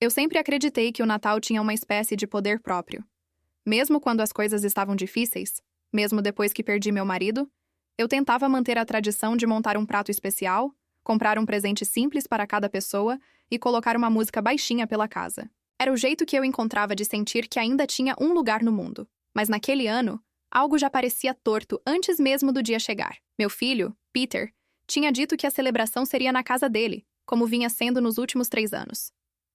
Eu sempre acreditei que o Natal tinha uma espécie de poder próprio. Mesmo quando as coisas estavam difíceis, mesmo depois que perdi meu marido, eu tentava manter a tradição de montar um prato especial, comprar um presente simples para cada pessoa e colocar uma música baixinha pela casa. Era o jeito que eu encontrava de sentir que ainda tinha um lugar no mundo. Mas naquele ano, algo já parecia torto antes mesmo do dia chegar. Meu filho, Peter, tinha dito que a celebração seria na casa dele, como vinha sendo nos últimos 3 anos.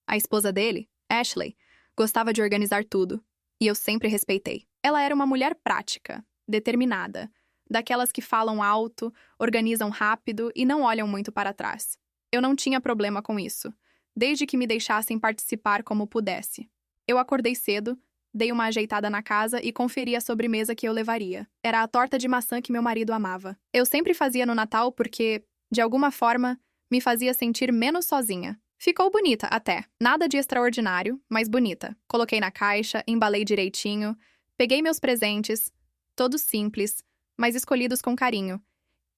A esposa dele, Ashley, gostava de organizar tudo, e eu sempre respeitei. Ela era uma mulher prática, determinada, daquelas que falam alto, organizam rápido e não olham muito para trás. Eu não tinha problema com isso, desde que me deixassem participar como pudesse. Eu acordei cedo, dei uma ajeitada na casa e conferi a sobremesa que eu levaria. Era a torta de maçã que meu marido amava. Eu sempre fazia no Natal porque, de alguma forma, me fazia sentir menos sozinha. Ficou bonita, até. Nada de extraordinário, mas bonita. Coloquei na caixa, embalei direitinho, peguei meus presentes, todos simples, mas escolhidos com carinho,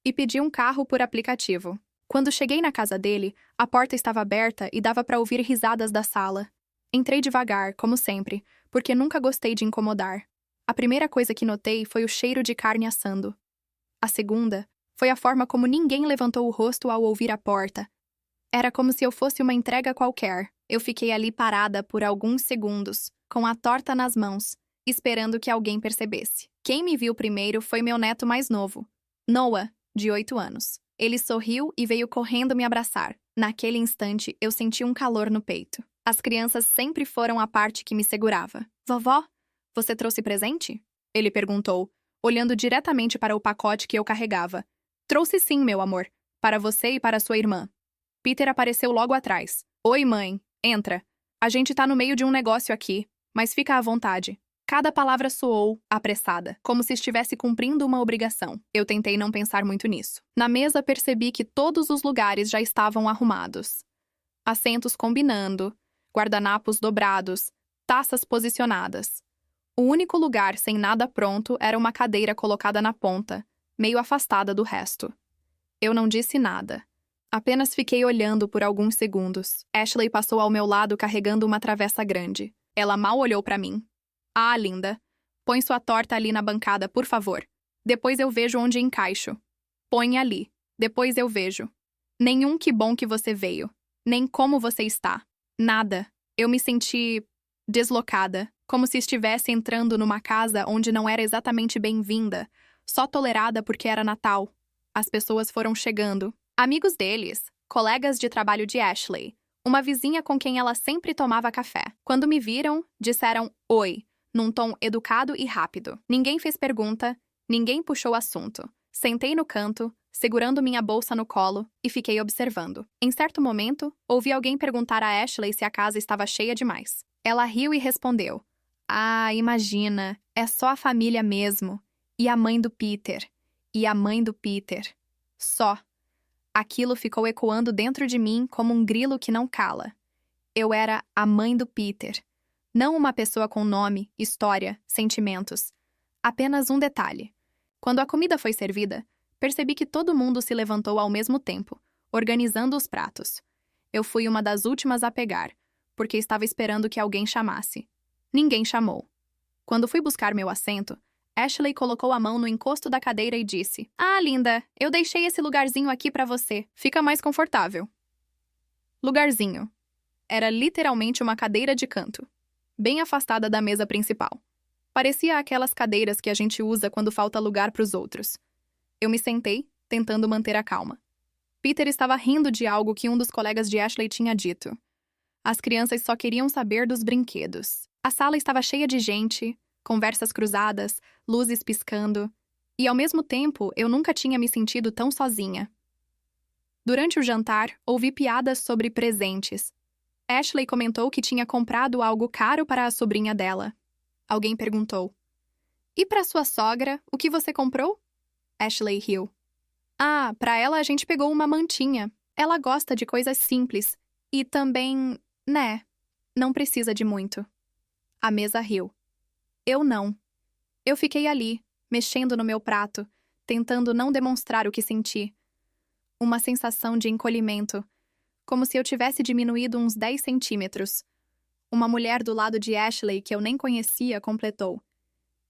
e pedi um carro por aplicativo. Quando cheguei na casa dele, a porta estava aberta e dava para ouvir risadas da sala. Entrei devagar, como sempre, porque nunca gostei de incomodar. A primeira coisa que notei foi o cheiro de carne assando. A segunda foi a forma como ninguém levantou o rosto ao ouvir a porta. Era como se eu fosse uma entrega qualquer. Eu fiquei ali parada por alguns segundos, com a torta nas mãos, esperando que alguém percebesse. Quem me viu primeiro foi meu neto mais novo, Noah, de 8 anos. Ele sorriu e veio correndo me abraçar. Naquele instante, eu senti um calor no peito. As crianças sempre foram a parte que me segurava. Vovó, você trouxe presente? Ele perguntou, olhando diretamente para o pacote que eu carregava. Trouxe sim, meu amor, para você e para sua irmã. Peter apareceu logo atrás. Oi, mãe. Entra. A gente tá no meio de um negócio aqui, mas fica à vontade. Cada palavra soou apressada, como se estivesse cumprindo uma obrigação. Eu tentei não pensar muito nisso. Na mesa percebi que todos os lugares já estavam arrumados. Assentos combinando, guardanapos dobrados, taças posicionadas. O único lugar sem nada pronto era uma cadeira colocada na ponta, meio afastada do resto. Eu não disse nada. Apenas fiquei olhando por alguns segundos. Ashley passou ao meu lado carregando uma travessa grande. Ela mal olhou para mim. Ah, linda. Põe sua torta ali na bancada, por favor. Depois eu vejo onde encaixo. Põe ali. Depois eu vejo. Nenhum que bom que você veio. Nem como você está. Nada. Eu me senti deslocada, como se estivesse entrando numa casa onde não era exatamente bem-vinda, só tolerada porque era Natal. As pessoas foram chegando. Amigos deles, colegas de trabalho de Ashley, uma vizinha com quem ela sempre tomava café. Quando me viram, disseram oi, num tom educado e rápido. Ninguém fez pergunta, ninguém puxou assunto. Sentei no canto, segurando minha bolsa no colo, e fiquei observando. Em certo momento, ouvi alguém perguntar a Ashley se a casa estava cheia demais. Ela riu e respondeu: Ah, imagina, é só a família mesmo. E a mãe do Peter. E a mãe do Peter. Só. Aquilo ficou ecoando dentro de mim como um grilo que não cala. Eu era a mãe do Peter. Não uma pessoa com nome, história, sentimentos. Apenas um detalhe. Quando a comida foi servida, percebi que todo mundo se levantou ao mesmo tempo, organizando os pratos. Eu fui uma das últimas a pegar, porque estava esperando que alguém chamasse. Ninguém chamou. Quando fui buscar meu assento, Ashley colocou a mão no encosto da cadeira e disse: Ah, linda, eu deixei esse lugarzinho aqui pra você. Fica mais confortável. Lugarzinho. Era literalmente uma cadeira de canto, bem afastada da mesa principal. Parecia aquelas cadeiras que a gente usa quando falta lugar pros outros. Eu me sentei, tentando manter a calma. Peter estava rindo de algo que um dos colegas de Ashley tinha dito. As crianças só queriam saber dos brinquedos. A sala estava cheia de gente, conversas cruzadas, luzes piscando, e ao mesmo tempo eu nunca tinha me sentido tão sozinha. Durante o jantar, ouvi piadas sobre presentes. Ashley comentou que tinha comprado algo caro para a sobrinha dela. Alguém perguntou: E para sua sogra, o que você comprou? Ashley riu. Ah, para ela a gente pegou uma mantinha. Ela gosta de coisas simples. E também, né, não precisa de muito. A mesa riu. Eu não. Eu fiquei ali, mexendo no meu prato, tentando não demonstrar o que senti. Uma sensação de encolhimento, como se eu tivesse diminuído uns 10 centímetros, Uma mulher do lado de Ashley que eu nem conhecia completou.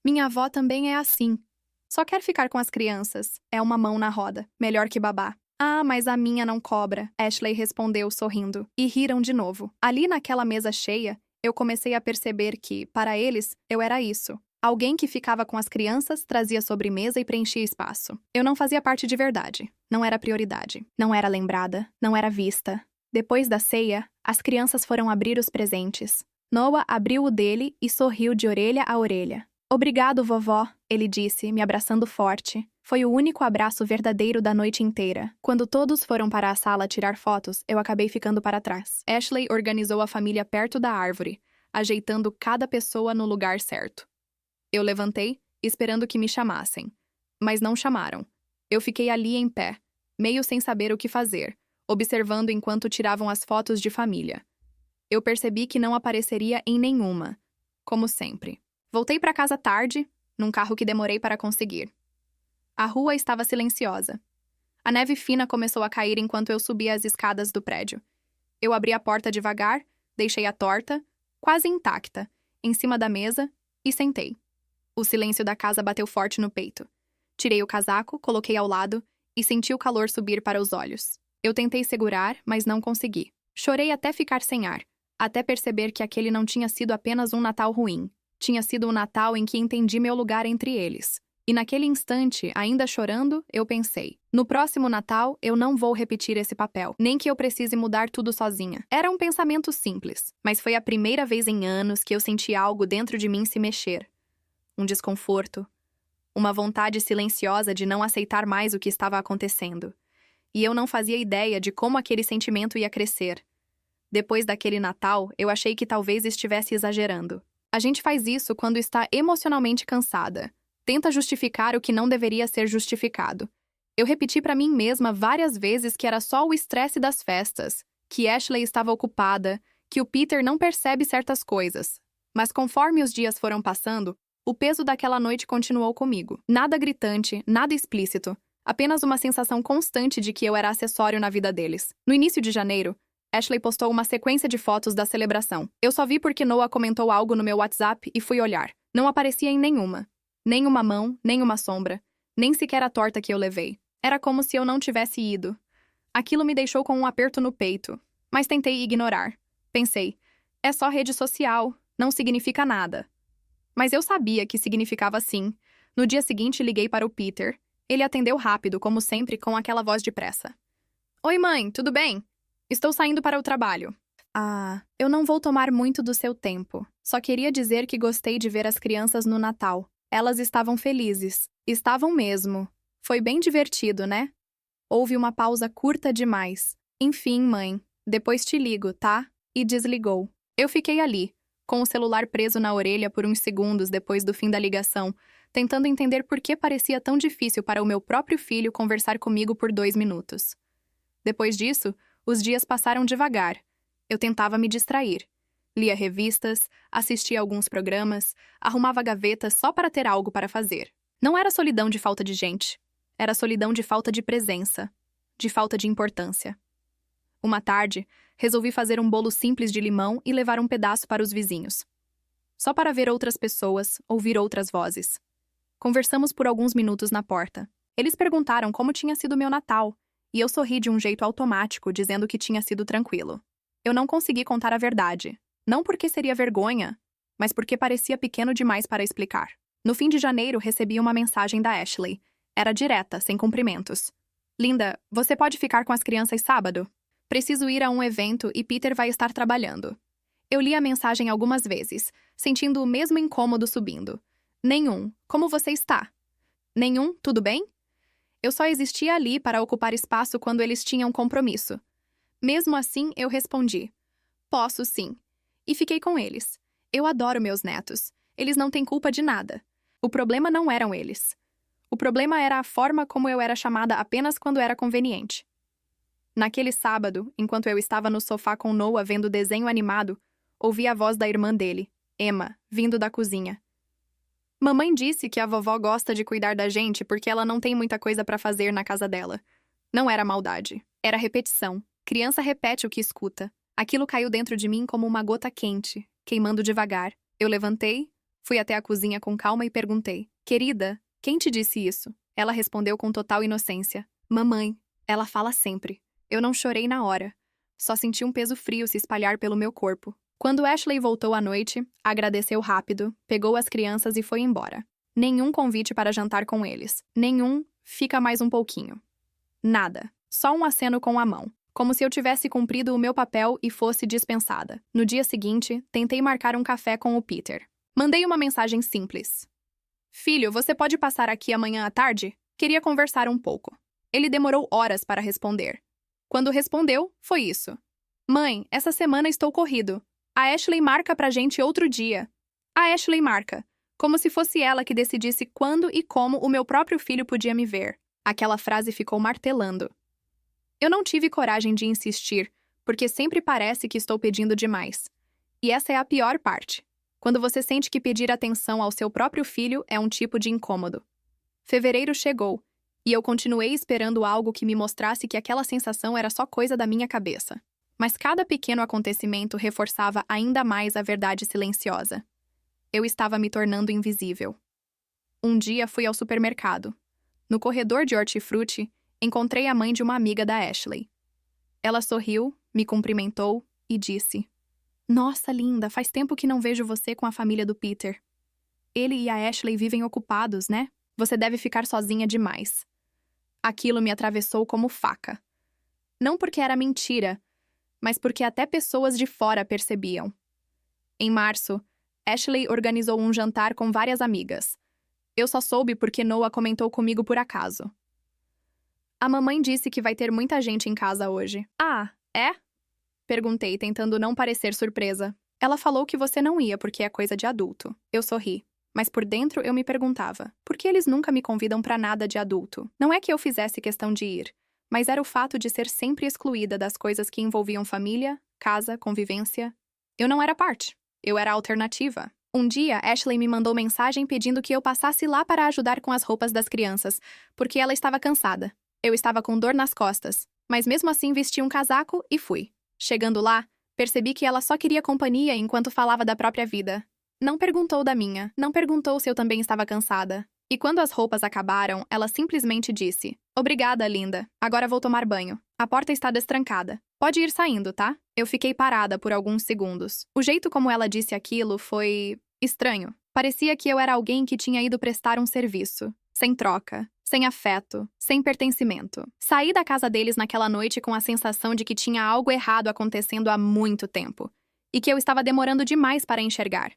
Minha avó também é assim. Só quer ficar com as crianças. É uma mão na roda. Melhor que babá. Ah, mas a minha não cobra, Ashley respondeu sorrindo. E riram de novo. Ali naquela mesa cheia, eu comecei a perceber que, para eles, eu era isso. Alguém que ficava com as crianças, trazia sobremesa e preenchia espaço. Eu não fazia parte de verdade. Não era prioridade. Não era lembrada. Não era vista. Depois da ceia, as crianças foram abrir os presentes. Noah abriu o dele e sorriu de orelha a orelha. Obrigado, vovó, ele disse, me abraçando forte. Foi o único abraço verdadeiro da noite inteira. Quando todos foram para a sala tirar fotos, eu acabei ficando para trás. Ashley organizou a família perto da árvore, ajeitando cada pessoa no lugar certo. Eu levantei, esperando que me chamassem. Mas não chamaram. Eu fiquei ali em pé, meio sem saber o que fazer, observando enquanto tiravam as fotos de família. Eu percebi que não apareceria em nenhuma, como sempre. Voltei para casa tarde, num carro que demorei para conseguir. A rua estava silenciosa. A neve fina começou a cair enquanto eu subia as escadas do prédio. Eu abri a porta devagar, deixei a torta, quase intacta, em cima da mesa e sentei. O silêncio da casa bateu forte no peito. Tirei o casaco, coloquei ao lado e senti o calor subir para os olhos. Eu tentei segurar, mas não consegui. Chorei até ficar sem ar, até perceber que aquele não tinha sido apenas um Natal ruim. Tinha sido um Natal em que entendi meu lugar entre eles. E naquele instante, ainda chorando, eu pensei: no próximo Natal, eu não vou repetir esse papel, nem que eu precise mudar tudo sozinha. Era um pensamento simples, mas foi a primeira vez em anos que eu senti algo dentro de mim se mexer. Um desconforto. Uma vontade silenciosa de não aceitar mais o que estava acontecendo. E eu não fazia ideia de como aquele sentimento ia crescer. Depois daquele Natal, eu achei que talvez estivesse exagerando. A gente faz isso quando está emocionalmente cansada. Tenta justificar o que não deveria ser justificado. Eu repeti para mim mesma várias vezes que era só o estresse das festas, que Ashley estava ocupada, que o Peter não percebe certas coisas. Mas conforme os dias foram passando, o peso daquela noite continuou comigo. Nada gritante, nada explícito, apenas uma sensação constante de que eu era acessório na vida deles. No início de janeiro, Ashley postou uma sequência de fotos da celebração. Eu só vi porque Noah comentou algo no meu WhatsApp e fui olhar. Não aparecia em nenhuma. Nem uma mão, nem uma sombra. Nem sequer a torta que eu levei. Era como se eu não tivesse ido. Aquilo me deixou com um aperto no peito. Mas tentei ignorar. Pensei, é só rede social, não significa nada. Mas eu sabia que significava sim. No dia seguinte, liguei para o Peter. Ele atendeu rápido, como sempre, com aquela voz de pressa. Oi, mãe, tudo bem? Estou saindo para o trabalho. Ah, eu não vou tomar muito do seu tempo. Só queria dizer que gostei de ver as crianças no Natal. Elas estavam felizes. Estavam mesmo. Foi bem divertido, né? Houve uma pausa curta demais. Enfim, mãe, depois te ligo, tá? E desligou. Eu fiquei ali, com o celular preso na orelha por uns segundos depois do fim da ligação, tentando entender por que parecia tão difícil para o meu próprio filho conversar comigo por 2 minutos. Depois disso, os dias passaram devagar. Eu tentava me distrair. Lia revistas, assistia alguns programas, arrumava gavetas só para ter algo para fazer. Não era solidão de falta de gente. Era solidão de falta de presença, de falta de importância. Uma tarde, resolvi fazer um bolo simples de limão e levar um pedaço para os vizinhos. Só para ver outras pessoas, ouvir outras vozes. Conversamos por alguns minutos na porta. Eles perguntaram como tinha sido meu Natal, e eu sorri de um jeito automático, dizendo que tinha sido tranquilo. Eu não consegui contar a verdade. Não porque seria vergonha, mas porque parecia pequeno demais para explicar. No fim de janeiro, recebi uma mensagem da Ashley. Era direta, sem cumprimentos. Linda, você pode ficar com as crianças sábado? Preciso ir a um evento e Peter vai estar trabalhando. Eu li a mensagem algumas vezes, sentindo o mesmo incômodo subindo. Nenhum. Como você está? Nenhum, tudo bem? Eu só existia ali para ocupar espaço quando eles tinham compromisso. Mesmo assim, eu respondi. Posso sim. E fiquei com eles. Eu adoro meus netos. Eles não têm culpa de nada. O problema não eram eles. O problema era a forma como eu era chamada apenas quando era conveniente. Naquele sábado, enquanto eu estava no sofá com Noah vendo desenho animado, ouvi a voz da irmã dele, Emma, vindo da cozinha. Mamãe disse que a vovó gosta de cuidar da gente porque ela não tem muita coisa para fazer na casa dela. Não era maldade. Era repetição. Criança repete o que escuta. Aquilo caiu dentro de mim como uma gota quente. queimando devagar. Eu levantei, fui até a cozinha com calma e perguntei: Querida, quem te disse isso? Ela respondeu com total inocência: Mamãe. Ela fala sempre. Eu não chorei na hora. Só senti um peso frio se espalhar pelo meu corpo. Quando Ashley voltou à noite, agradeceu rápido, pegou as crianças e foi embora. Nenhum convite para jantar com eles. Nenhum fica mais um pouquinho. Nada. Só um aceno com a mão. Como se eu tivesse cumprido o meu papel e fosse dispensada. No dia seguinte, tentei marcar um café com o Peter. Mandei uma mensagem simples. Filho, você pode passar aqui amanhã à tarde? Queria conversar um pouco. Ele demorou horas para responder. Quando respondeu, foi isso. Mãe, essa semana estou corrido. A Ashley marca pra gente outro dia. A Ashley marca. Como se fosse ela que decidisse quando e como o meu próprio filho podia me ver. Aquela frase ficou martelando. Eu não tive coragem de insistir, porque sempre parece que estou pedindo demais. E essa é a pior parte. Quando você sente que pedir atenção ao seu próprio filho é um tipo de incômodo. Fevereiro chegou, e eu continuei esperando algo que me mostrasse que aquela sensação era só coisa da minha cabeça. Mas cada pequeno acontecimento reforçava ainda mais a verdade silenciosa. Eu estava me tornando invisível. Um dia fui ao supermercado. No corredor de hortifruti, encontrei a mãe de uma amiga da Ashley. Ela sorriu, me cumprimentou e disse: Nossa, linda, faz tempo que não vejo você com a família do Peter. Ele e a Ashley vivem ocupados, né? Você deve ficar sozinha demais. Aquilo me atravessou como faca. Não porque era mentira, mas porque até pessoas de fora percebiam. Em março, Ashley organizou um jantar com várias amigas. Eu só soube porque Noah comentou comigo por acaso. A mamãe disse que vai ter muita gente em casa hoje. Ah, é? Perguntei, tentando não parecer surpresa. Ela falou que você não ia porque é coisa de adulto. Eu sorri. Mas por dentro eu me perguntava, por que eles nunca me convidam pra nada de adulto? Não é que eu fizesse questão de ir, mas era o fato de ser sempre excluída das coisas que envolviam família, casa, convivência. Eu não era parte. Eu era a alternativa. Um dia, Ashley me mandou mensagem pedindo que eu passasse lá para ajudar com as roupas das crianças, porque ela estava cansada. Eu estava com dor nas costas, mas mesmo assim vesti um casaco e fui. Chegando lá, percebi que ela só queria companhia enquanto falava da própria vida. Não perguntou da minha, não perguntou se eu também estava cansada. E quando as roupas acabaram, ela simplesmente disse: Obrigada, linda. Agora vou tomar banho. A porta está destrancada. Pode ir saindo, tá? Eu fiquei parada por alguns segundos. O jeito como ela disse aquilo foi estranho. Parecia que eu era alguém que tinha ido prestar um serviço. Sem troca, sem afeto, sem pertencimento. Saí da casa deles naquela noite com a sensação de que tinha algo errado acontecendo há muito tempo. E que eu estava demorando demais para enxergar.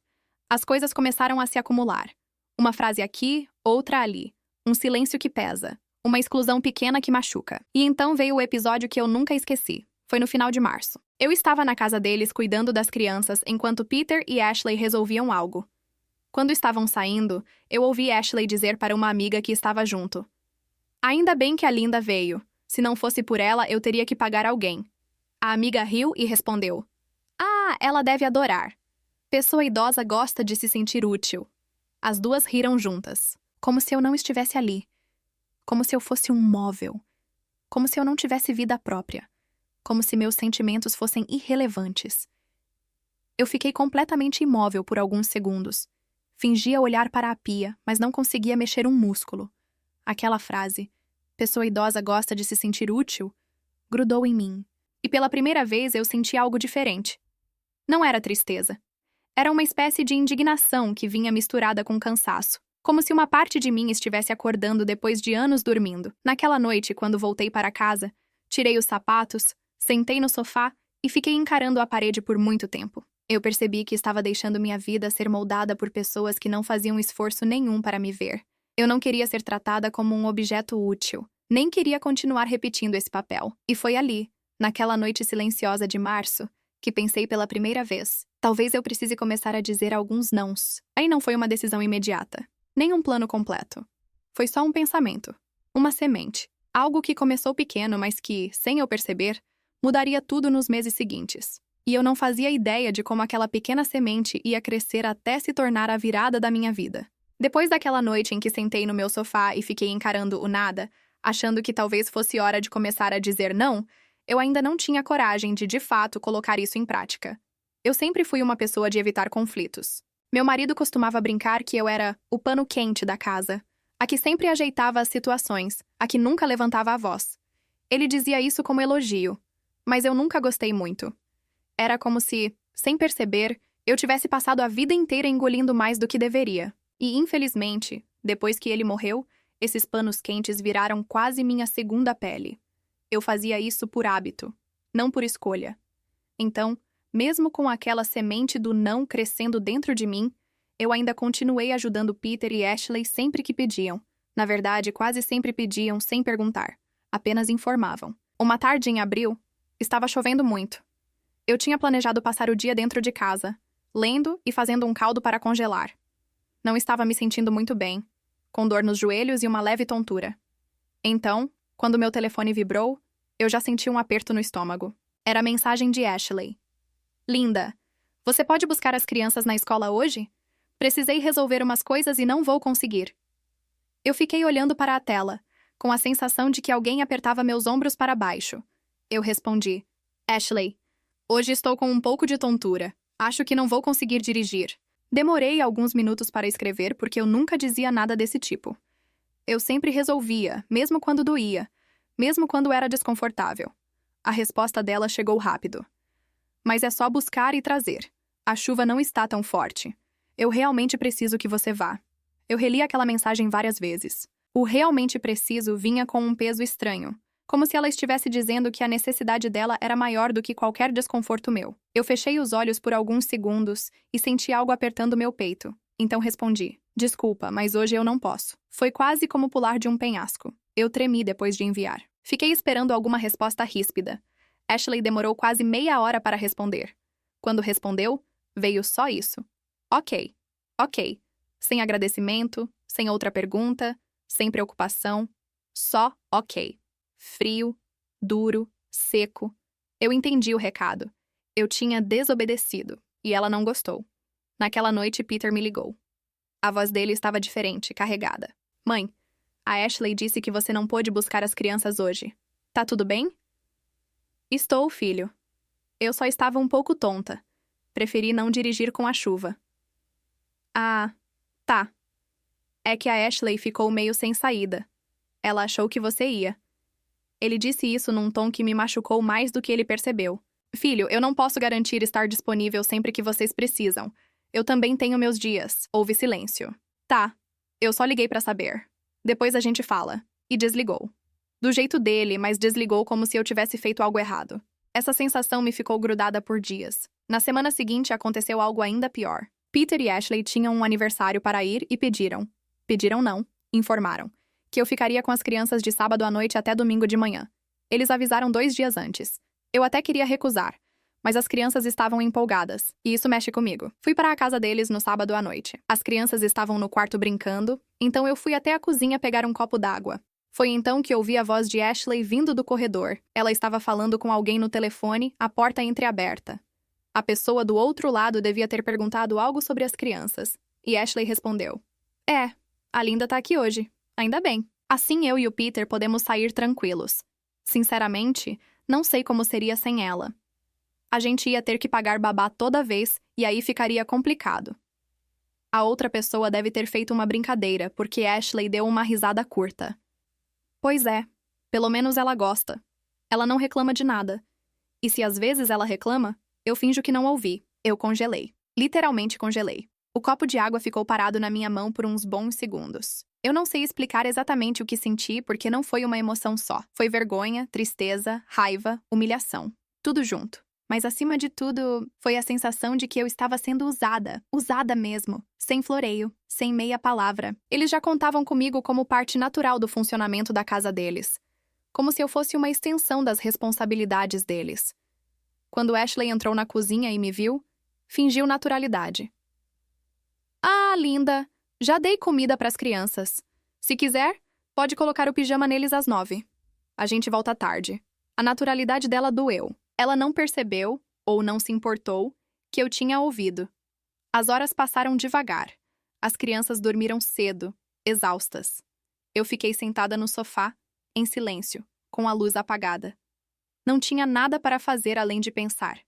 As coisas começaram a se acumular. Uma frase aqui, outra ali. Um silêncio que pesa. Uma exclusão pequena que machuca. E então veio o episódio que eu nunca esqueci. Foi no final de março. Eu estava na casa deles cuidando das crianças enquanto Peter e Ashley resolviam algo. Quando estavam saindo, eu ouvi Ashley dizer para uma amiga que estava junto: Ainda bem que a Linda veio. Se não fosse por ela, eu teria que pagar alguém. A amiga riu e respondeu: Ah, ela deve adorar. Pessoa idosa gosta de se sentir útil. As duas riram juntas, como se eu não estivesse ali. Como se eu fosse um móvel. Como se eu não tivesse vida própria. Como se meus sentimentos fossem irrelevantes. Eu fiquei completamente imóvel por alguns segundos. Fingia olhar para a pia, mas não conseguia mexer um músculo. Aquela frase, pessoa idosa gosta de se sentir útil, grudou em mim. E pela primeira vez eu senti algo diferente. Não era tristeza. Era uma espécie de indignação que vinha misturada com cansaço. Como se uma parte de mim estivesse acordando depois de anos dormindo. Naquela noite, quando voltei para casa, tirei os sapatos, sentei no sofá e fiquei encarando a parede por muito tempo. Eu percebi que estava deixando minha vida ser moldada por pessoas que não faziam esforço nenhum para me ver. Eu não queria ser tratada como um objeto útil, nem queria continuar repetindo esse papel. E foi ali, naquela noite silenciosa de março, que pensei pela primeira vez. Talvez eu precise começar a dizer alguns nãos. Aí não foi uma decisão imediata, nem um plano completo. Foi só um pensamento, uma semente. Algo que começou pequeno, mas que, sem eu perceber, mudaria tudo nos meses seguintes. E eu não fazia ideia de como aquela pequena semente ia crescer até se tornar a virada da minha vida. Depois daquela noite em que sentei no meu sofá e fiquei encarando o nada, achando que talvez fosse hora de começar a dizer não, eu ainda não tinha coragem de fato, colocar isso em prática. Eu sempre fui uma pessoa de evitar conflitos. Meu marido costumava brincar que eu era o pano quente da casa, a que sempre ajeitava as situações, a que nunca levantava a voz. Ele dizia isso como elogio, mas eu nunca gostei muito. Era como se, sem perceber, eu tivesse passado a vida inteira engolindo mais do que deveria. E, infelizmente, depois que ele morreu, esses panos quentes viraram quase minha segunda pele. Eu fazia isso por hábito, não por escolha. Então, mesmo com aquela semente do não crescendo dentro de mim, eu ainda continuei ajudando Peter e Ashley sempre que pediam. Na verdade, quase sempre pediam sem perguntar. Apenas informavam. Uma tarde em abril, estava chovendo muito. Eu tinha planejado passar o dia dentro de casa, lendo e fazendo um caldo para congelar. Não estava me sentindo muito bem, com dor nos joelhos e uma leve tontura. Então, quando meu telefone vibrou, eu já senti um aperto no estômago. Era a mensagem de Ashley. Linda, você pode buscar as crianças na escola hoje? Precisei resolver umas coisas e não vou conseguir. Eu fiquei olhando para a tela, com a sensação de que alguém apertava meus ombros para baixo. Eu respondi: Ashley, hoje estou com um pouco de tontura. Acho que não vou conseguir dirigir. Demorei alguns minutos para escrever porque eu nunca dizia nada desse tipo. Eu sempre resolvia, mesmo quando doía, mesmo quando era desconfortável. A resposta dela chegou rápido. Mas é só buscar e trazer. A chuva não está tão forte. Eu realmente preciso que você vá. Eu reli aquela mensagem várias vezes. O realmente preciso vinha com um peso estranho, como se ela estivesse dizendo que a necessidade dela era maior do que qualquer desconforto meu. Eu fechei os olhos por alguns segundos e senti algo apertando meu peito. Então respondi: desculpa, mas hoje eu não posso. Foi quase como pular de um penhasco. Eu tremi depois de enviar. Fiquei esperando alguma resposta ríspida. Ashley demorou quase meia hora para responder. Quando respondeu, veio só isso. Ok. Sem agradecimento, sem outra pergunta, sem preocupação. Só ok. Frio, duro, seco. Eu entendi o recado. Eu tinha desobedecido, e ela não gostou. Naquela noite, Peter me ligou. A voz dele estava diferente, carregada. Mãe, a Ashley disse que você não pôde buscar as crianças hoje. Tá tudo bem? Estou, filho. Eu só estava um pouco tonta. Preferi não dirigir com a chuva. Ah, tá. É que a Ashley ficou meio sem saída. Ela achou que você ia. Ele disse isso num tom que me machucou mais do que ele percebeu. Filho, eu não posso garantir estar disponível sempre que vocês precisam. Eu também tenho meus dias. Houve silêncio. Tá. Eu só liguei pra saber. Depois a gente fala. E desligou. Do jeito dele, mas desligou como se eu tivesse feito algo errado. Essa sensação me ficou grudada por dias. Na semana seguinte aconteceu algo ainda pior. Peter e Ashley tinham um aniversário para ir e pediram. Pediram não, informaram. Que eu ficaria com as crianças de sábado à noite até domingo de manhã. Eles avisaram 2 dias antes. Eu até queria recusar, mas as crianças estavam empolgadas, e isso mexe comigo. Fui para a casa deles no sábado à noite. As crianças estavam no quarto brincando, então eu fui até a cozinha pegar um copo d'água. Foi então que ouvi a voz de Ashley vindo do corredor. Ela estava falando com alguém no telefone, a porta entreaberta. A pessoa do outro lado devia ter perguntado algo sobre as crianças, e Ashley respondeu: a Linda tá aqui hoje. Ainda bem. Assim eu e o Peter podemos sair tranquilos. Sinceramente, não sei como seria sem ela. A gente ia ter que pagar babá toda vez e aí ficaria complicado. A outra pessoa deve ter feito uma brincadeira, porque Ashley deu uma risada curta. Pois é, pelo menos ela gosta. Ela não reclama de nada. E se às vezes ela reclama, eu finjo que não ouvi. Eu congelei. Literalmente congelei. O copo de água ficou parado na minha mão por uns bons segundos. Eu não sei explicar exatamente o que senti porque não foi uma emoção só. Foi vergonha, tristeza, raiva, humilhação. Tudo junto. Mas acima de tudo, foi a sensação de que eu estava sendo usada mesmo, sem floreio, sem meia palavra. Eles já contavam comigo como parte natural do funcionamento da casa deles, como se eu fosse uma extensão das responsabilidades deles. Quando Ashley entrou na cozinha e me viu, fingiu naturalidade. Ah, linda, já dei comida para as crianças. Se quiser, pode colocar o pijama neles às 9. A gente volta tarde. A naturalidade dela doeu. Ela não percebeu, ou não se importou, que eu tinha ouvido. As horas passaram devagar. As crianças dormiram cedo, exaustas. Eu fiquei sentada no sofá, em silêncio, com a luz apagada. Não tinha nada para fazer além de pensar.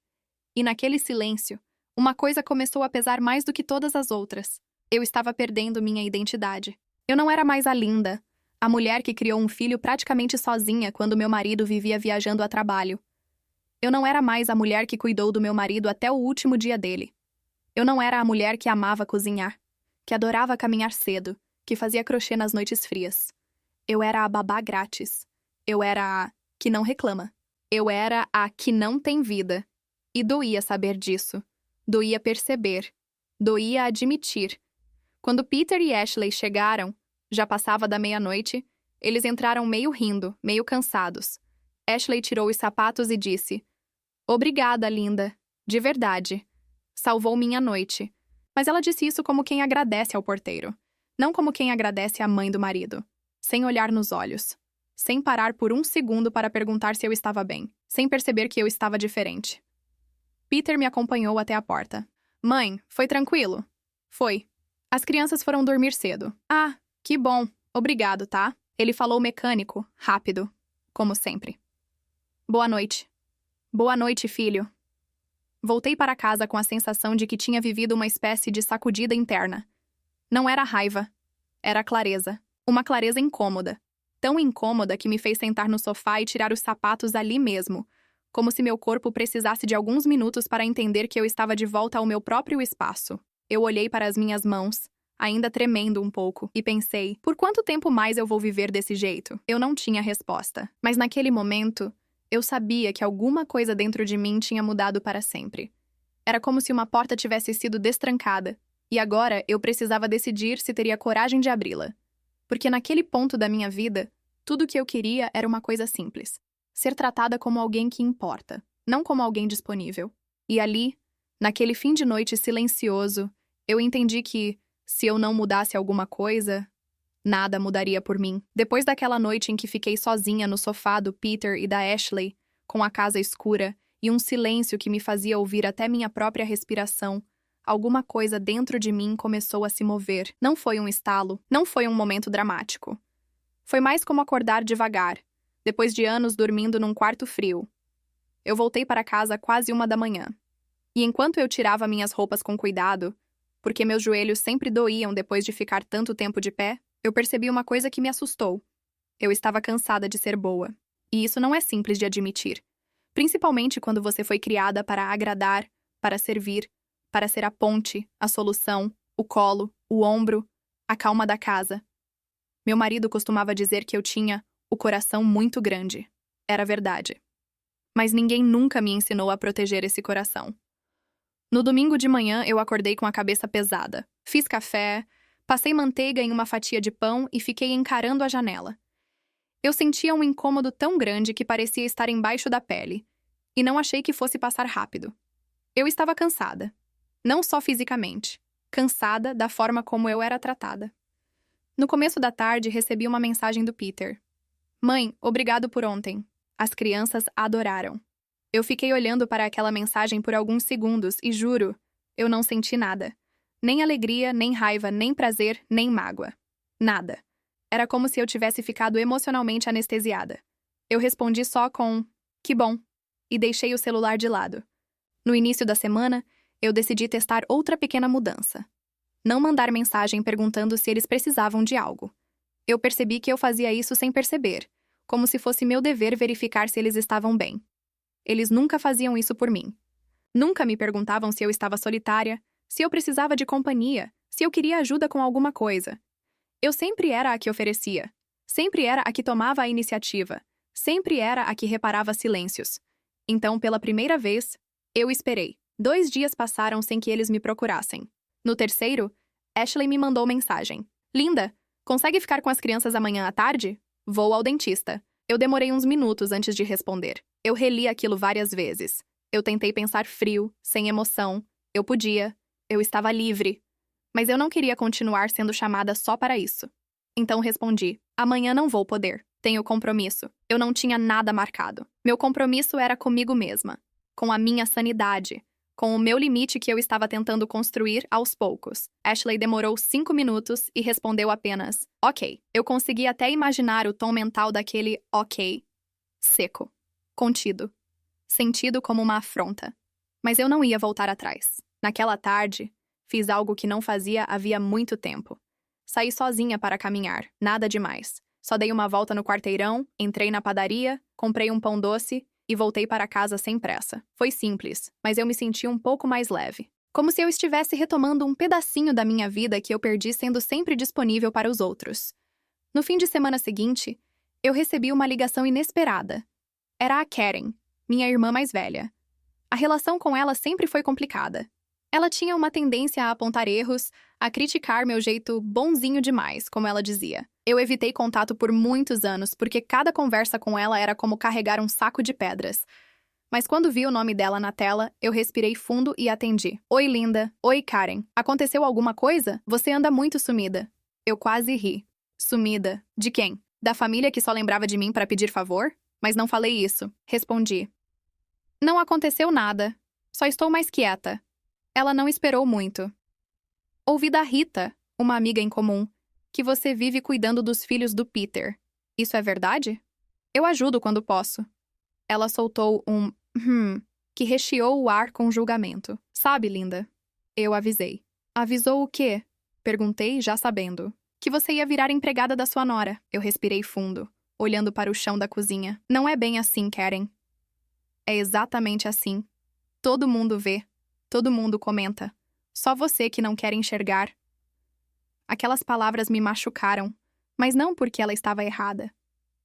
E naquele silêncio, uma coisa começou a pesar mais do que todas as outras. Eu estava perdendo minha identidade. Eu não era mais a Linda, a mulher que criou um filho praticamente sozinha quando meu marido vivia viajando a trabalho. Eu não era mais a mulher que cuidou do meu marido até o último dia dele. Eu não era a mulher que amava cozinhar, que adorava caminhar cedo, que fazia crochê nas noites frias. Eu era a babá grátis. Eu era a que não reclama. Eu era a que não tem vida. E doía saber disso. Doía perceber. Doía admitir. Quando Peter e Ashley chegaram, já passava da meia-noite, eles entraram meio rindo, meio cansados. Ashley tirou os sapatos e disse: "Obrigada, Linda. De verdade. Salvou minha noite." Mas ela disse isso como quem agradece ao porteiro, não como quem agradece à mãe do marido. Sem olhar nos olhos. Sem parar por um segundo para perguntar se eu estava bem. Sem perceber que eu estava diferente. Peter me acompanhou até a porta. "Mãe, foi tranquilo?" "Foi. As crianças foram dormir cedo." "Ah, que bom. Obrigado, tá?" Ele falou mecânico, rápido, como sempre. "Boa noite." "Boa noite, filho." Voltei para casa com a sensação de que tinha vivido uma espécie de sacudida interna. Não era raiva. Era clareza. Uma clareza incômoda. Tão incômoda que me fez sentar no sofá e tirar os sapatos ali mesmo, como se meu corpo precisasse de alguns minutos para entender que eu estava de volta ao meu próprio espaço. Eu olhei para as minhas mãos, ainda tremendo um pouco, e pensei, por quanto tempo mais eu vou viver desse jeito? Eu não tinha resposta. Mas naquele momento, eu sabia que alguma coisa dentro de mim tinha mudado para sempre. Era como se uma porta tivesse sido destrancada, e agora eu precisava decidir se teria coragem de abri-la. Porque naquele ponto da minha vida, tudo o que eu queria era uma coisa simples: ser tratada como alguém que importa, não como alguém disponível. E ali, naquele fim de noite silencioso, eu entendi que, se eu não mudasse alguma coisa, nada mudaria por mim. Depois daquela noite em que fiquei sozinha no sofá do Peter e da Ashley, com a casa escura e um silêncio que me fazia ouvir até minha própria respiração, alguma coisa dentro de mim começou a se mover. Não foi um estalo, não foi um momento dramático. Foi mais como acordar devagar, depois de anos dormindo num quarto frio. Eu voltei para casa quase 1 da manhã. E enquanto eu tirava minhas roupas com cuidado, porque meus joelhos sempre doíam depois de ficar tanto tempo de pé, eu percebi uma coisa que me assustou. Eu estava cansada de ser boa. E isso não é simples de admitir. Principalmente quando você foi criada para agradar, para servir, para ser a ponte, a solução, o colo, o ombro, a calma da casa. Meu marido costumava dizer que eu tinha o coração muito grande. Era verdade. Mas ninguém nunca me ensinou a proteger esse coração. No domingo de manhã, eu acordei com a cabeça pesada. Fiz café, passei manteiga em uma fatia de pão e fiquei encarando a janela. Eu sentia um incômodo tão grande que parecia estar embaixo da pele, e não achei que fosse passar rápido. Eu estava cansada. Não só fisicamente. Cansada da forma como eu era tratada. No começo da tarde, recebi uma mensagem do Peter. "Mãe, obrigado por ontem." As crianças adoraram. Eu fiquei olhando para aquela mensagem por alguns segundos e juro, eu não senti nada. Nem alegria, nem raiva, nem prazer, nem mágoa. Nada. Era como se eu tivesse ficado emocionalmente anestesiada. Eu respondi só com "que bom" e deixei o celular de lado. No início da semana, eu decidi testar outra pequena mudança. Não mandar mensagem perguntando se eles precisavam de algo. Eu percebi que eu fazia isso sem perceber, como se fosse meu dever verificar se eles estavam bem. Eles nunca faziam isso por mim. Nunca me perguntavam se eu estava solitária, se eu precisava de companhia, se eu queria ajuda com alguma coisa. Eu sempre era a que oferecia. Sempre era a que tomava a iniciativa. Sempre era a que reparava silêncios. Então, pela primeira vez, eu esperei. 2 dias passaram sem que eles me procurassem. No terceiro, Ashley me mandou mensagem. "Linda, consegue ficar com as crianças amanhã à tarde? Vou ao dentista." Eu demorei uns minutos antes de responder. Eu reli aquilo várias vezes. Eu tentei pensar frio, sem emoção. Eu podia. Eu estava livre. Mas eu não queria continuar sendo chamada só para isso. Então respondi: "Amanhã não vou poder. Tenho compromisso." Eu não tinha nada marcado. Meu compromisso era comigo mesma. Com a minha sanidade. Com o meu limite que eu estava tentando construir aos poucos. Ashley demorou 5 minutos e respondeu apenas "ok." Eu consegui até imaginar o tom mental daquele "ok" seco, contido, sentido como uma afronta. Mas eu não ia voltar atrás. Naquela tarde, fiz algo que não fazia havia muito tempo. Saí sozinha para caminhar, nada demais. Só dei uma volta no quarteirão, entrei na padaria, comprei um pão doce e voltei para casa sem pressa. Foi simples, mas eu me senti um pouco mais leve. Como se eu estivesse retomando um pedacinho da minha vida que eu perdi sendo sempre disponível para os outros. No fim de semana seguinte, eu recebi uma ligação inesperada. Era a Karen, minha irmã mais velha. A relação com ela sempre foi complicada. Ela tinha uma tendência a apontar erros, a criticar meu jeito bonzinho demais, como ela dizia. Eu evitei contato por muitos anos, porque cada conversa com ela era como carregar um saco de pedras. Mas quando vi o nome dela na tela, eu respirei fundo e atendi. Oi, linda. Oi, Karen. Aconteceu alguma coisa? Você anda muito sumida. Eu quase ri. Sumida? De quem? Da família que só lembrava de mim para pedir favor? Mas não falei isso. Respondi. Não aconteceu nada. Só estou mais quieta. Ela não esperou muito. Ouvi da Rita, uma amiga em comum, que você vive cuidando dos filhos do Peter. Isso é verdade? Eu ajudo quando posso. Ela soltou um que recheou o ar com julgamento. Sabe, linda? Eu avisei. Avisou o quê? Perguntei, já sabendo. Que você ia virar empregada da sua nora. Eu respirei fundo, olhando para o chão da cozinha. Não é bem assim, Karen. É exatamente assim. Todo mundo vê. Todo mundo comenta. Só você que não quer enxergar. Aquelas palavras me machucaram, mas não porque ela estava errada,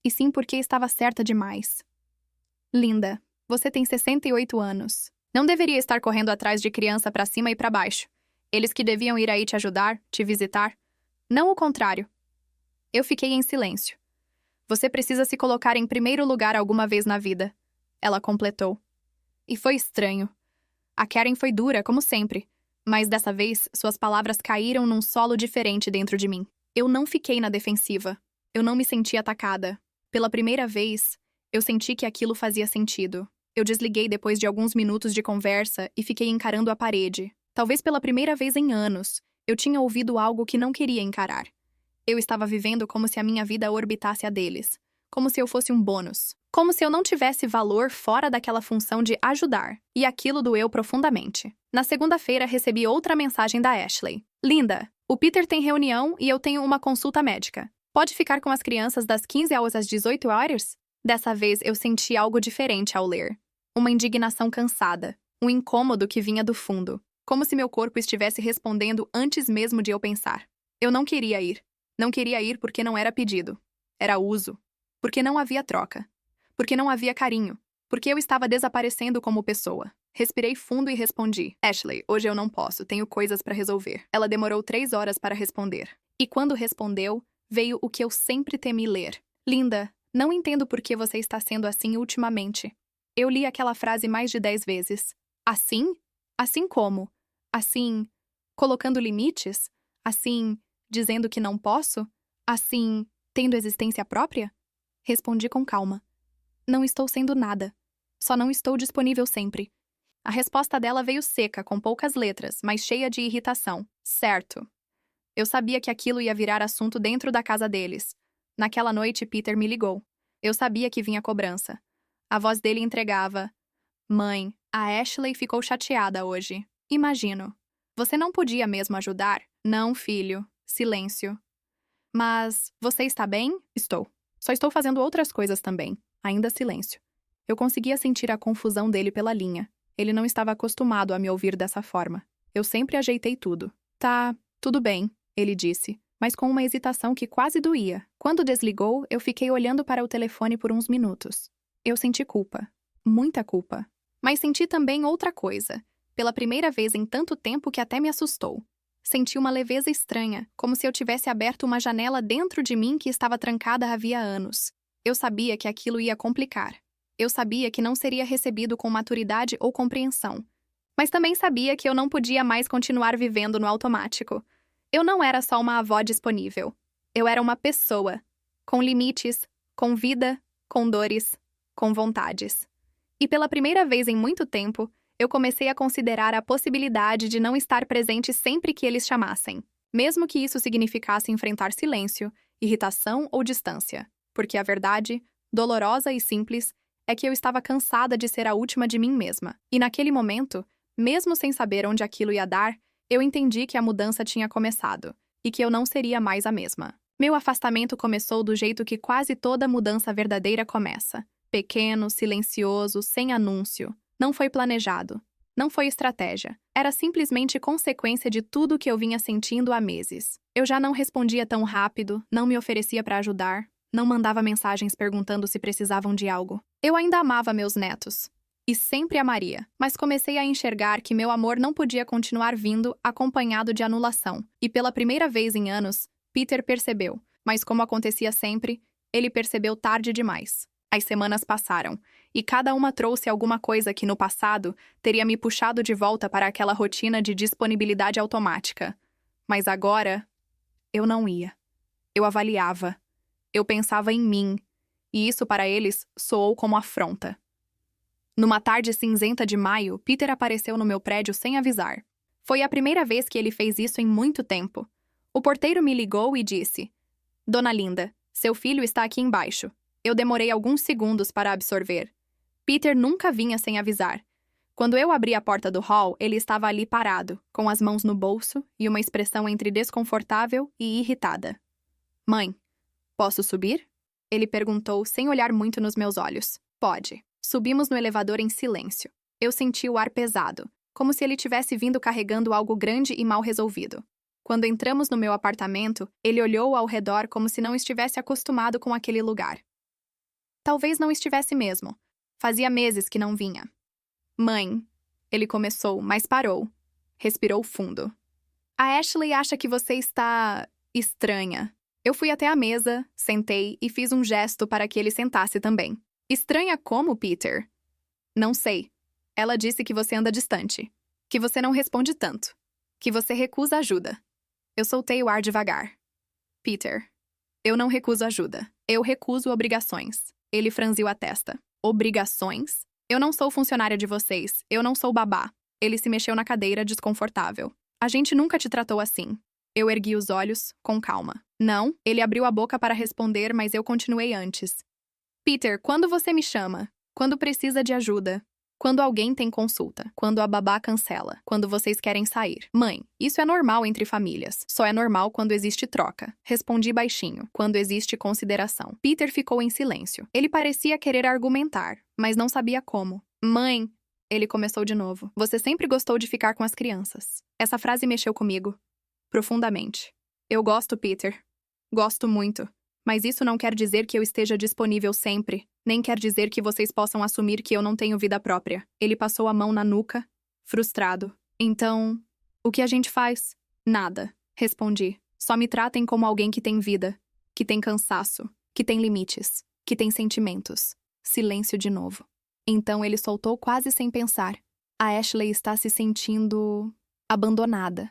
e sim porque estava certa demais. Linda, você tem 68 anos. Não deveria estar correndo atrás de criança para cima e para baixo. Eles que deviam ir aí te ajudar, te visitar. Não o contrário. Eu fiquei em silêncio. Você precisa se colocar em primeiro lugar alguma vez na vida. Ela completou. E foi estranho. A Karen foi dura, como sempre, mas dessa vez suas palavras caíram num solo diferente dentro de mim. Eu não fiquei na defensiva. Eu não me senti atacada. Pela primeira vez, eu senti que aquilo fazia sentido. Eu desliguei depois de alguns minutos de conversa e fiquei encarando a parede. Talvez pela primeira vez em anos, eu tinha ouvido algo que não queria encarar. Eu estava vivendo como se a minha vida orbitasse a deles. Como se eu fosse um bônus. Como se eu não tivesse valor fora daquela função de ajudar. E aquilo doeu profundamente. Na segunda-feira, recebi outra mensagem da Ashley. Linda, o Peter tem reunião e eu tenho uma consulta médica. Pode ficar com as crianças das 15 horas às 18 horas? Dessa vez, eu senti algo diferente ao ler. Uma indignação cansada. Um incômodo que vinha do fundo. Como se meu corpo estivesse respondendo antes mesmo de eu pensar. Eu não queria ir. Não queria ir porque não era pedido. Era uso. Porque não havia troca. Porque não havia carinho. Porque eu estava desaparecendo como pessoa. Respirei fundo e respondi. Ashley, hoje eu não posso, tenho coisas para resolver. Ela demorou 3 horas para responder. E quando respondeu, veio o que eu sempre temi ler. Linda, não entendo por que você está sendo assim ultimamente. Eu li aquela frase mais de 10 vezes. Assim? Assim como? Assim, colocando limites? Assim, dizendo que não posso? Assim, tendo existência própria? Respondi com calma. Não estou sendo nada. Só não estou disponível sempre. A resposta dela veio seca, com poucas letras, mas cheia de irritação. Certo. Eu sabia que aquilo ia virar assunto dentro da casa deles. Naquela noite, Peter me ligou. Eu sabia que vinha cobrança. A voz dele entregava. Mãe, a Ashley ficou chateada hoje. Imagino. Você não podia mesmo ajudar? Não, filho. Silêncio. Mas você está bem? Estou. Só estou fazendo outras coisas também. Ainda silêncio. Eu conseguia sentir a confusão dele pela linha. Ele não estava acostumado a me ouvir dessa forma. Eu sempre ajeitei tudo. Tá, tudo bem, ele disse, mas com uma hesitação que quase doía. Quando desligou, eu fiquei olhando para o telefone por uns minutos. Eu senti culpa. Muita culpa. Mas senti também outra coisa. Pela primeira vez em tanto tempo que até me assustou. Senti uma leveza estranha, como se eu tivesse aberto uma janela dentro de mim que estava trancada havia anos. Eu sabia que aquilo ia complicar. Eu sabia que não seria recebido com maturidade ou compreensão. Mas também sabia que eu não podia mais continuar vivendo no automático. Eu não era só uma avó disponível. Eu era uma pessoa, com limites, com vida, com dores, com vontades. E pela primeira vez em muito tempo, eu comecei a considerar a possibilidade de não estar presente sempre que eles chamassem, mesmo que isso significasse enfrentar silêncio, irritação ou distância, porque a verdade, dolorosa e simples, é que eu estava cansada de ser a última de mim mesma. E naquele momento, mesmo sem saber onde aquilo ia dar, eu entendi que a mudança tinha começado e que eu não seria mais a mesma. Meu afastamento começou do jeito que quase toda mudança verdadeira começa. Pequeno, silencioso, sem anúncio. Não foi planejado. Não foi estratégia. Era simplesmente consequência de tudo que eu vinha sentindo há meses. Eu já não respondia tão rápido, não me oferecia para ajudar, não mandava mensagens perguntando se precisavam de algo. Eu ainda amava meus netos. E sempre amaria. Mas comecei a enxergar que meu amor não podia continuar vindo acompanhado de anulação. E pela primeira vez em anos, Peter percebeu. Mas como acontecia sempre, ele percebeu tarde demais. As semanas passaram, e cada uma trouxe alguma coisa que no passado teria me puxado de volta para aquela rotina de disponibilidade automática. Mas agora, eu não ia. Eu avaliava. Eu pensava em mim, e isso para eles soou como afronta. Numa tarde cinzenta de maio, Peter apareceu no meu prédio sem avisar. Foi a primeira vez que ele fez isso em muito tempo. O porteiro me ligou e disse: "Dona Linda, seu filho está aqui embaixo." Eu demorei alguns segundos para absorver. Peter nunca vinha sem avisar. Quando eu abri a porta do hall, ele estava ali parado, com as mãos no bolso e uma expressão entre desconfortável e irritada. "Mãe, posso subir?" Ele perguntou sem olhar muito nos meus olhos. "Pode." Subimos no elevador em silêncio. Eu senti o ar pesado, como se ele tivesse vindo carregando algo grande e mal resolvido. Quando entramos no meu apartamento, ele olhou ao redor como se não estivesse acostumado com aquele lugar. Talvez não estivesse mesmo. Fazia meses que não vinha. "Mãe," ele começou, mas parou. Respirou fundo. "A Ashley acha que você está estranha." Eu fui até a mesa, sentei e fiz um gesto para que ele sentasse também. "Estranha como, Peter?" "Não sei. Ela disse que você anda distante. Que você não responde tanto. Que você recusa ajuda." Eu soltei o ar devagar. "Peter, eu não recuso ajuda. Eu recuso obrigações." Ele franziu a testa. "Obrigações? Eu não sou funcionária de vocês. Eu não sou babá." Ele se mexeu na cadeira, desconfortável. "A gente nunca te tratou assim." Eu ergui os olhos, com calma. "Não?" Ele abriu a boca para responder, mas eu continuei antes. "Peter, quando você me chama? Quando precisa de ajuda? Quando alguém tem consulta? Quando a babá cancela? Quando vocês querem sair? Mãe, isso é normal entre famílias. Só é normal quando existe troca." Respondi baixinho. "Quando existe consideração." Peter ficou em silêncio. Ele parecia querer argumentar, mas não sabia como. "Mãe," ele começou de novo. "Você sempre gostou de ficar com as crianças." Essa frase mexeu comigo. Profundamente. "Eu gosto, Peter. Gosto muito. Mas isso não quer dizer que eu esteja disponível sempre, nem quer dizer que vocês possam assumir que eu não tenho vida própria." Ele passou a mão na nuca, frustrado. "Então, o que a gente faz?" "Nada," respondi. "Só me tratem como alguém que tem vida, que tem cansaço, que tem limites, que tem sentimentos." Silêncio de novo. Então ele soltou quase sem pensar. "A Ashley está se sentindo abandonada."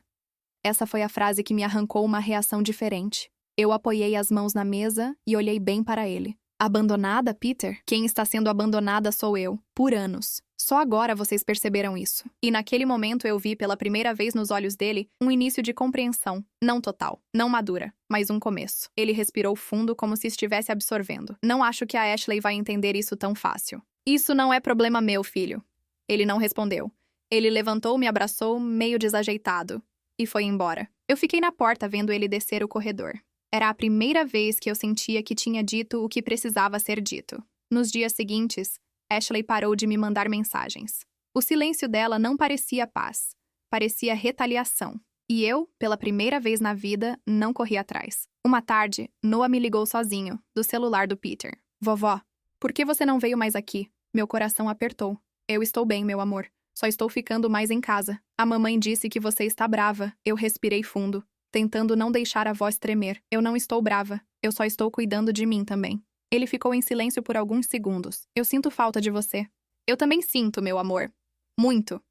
Essa foi a frase que me arrancou uma reação diferente. Eu apoiei as mãos na mesa e olhei bem para ele. "Abandonada, Peter? Quem está sendo abandonada sou eu, por anos. Só agora vocês perceberam isso." E naquele momento eu vi pela primeira vez nos olhos dele um início de compreensão. Não total, não madura, mas um começo. Ele respirou fundo como se estivesse absorvendo. "Não acho que a Ashley vai entender isso tão fácil." "Isso não é problema meu, filho." Ele não respondeu. Ele levantou, me abraçou, meio desajeitado, e foi embora. Eu fiquei na porta vendo ele descer o corredor. Era a primeira vez que eu sentia que tinha dito o que precisava ser dito. Nos dias seguintes, Ashley parou de me mandar mensagens. O silêncio dela não parecia paz, parecia retaliação. E eu, pela primeira vez na vida, não corri atrás. Uma tarde, Noah me ligou sozinho, do celular do Peter. "Vovó, por que você não veio mais aqui?" Meu coração apertou. "Eu estou bem, meu amor. Só estou ficando mais em casa. A mamãe disse que você está brava." Eu respirei fundo, tentando não deixar a voz tremer. "Eu não estou brava. Eu só estou cuidando de mim também." Ele ficou em silêncio por alguns segundos. "Eu sinto falta de você." "Eu também sinto, meu amor. Muito."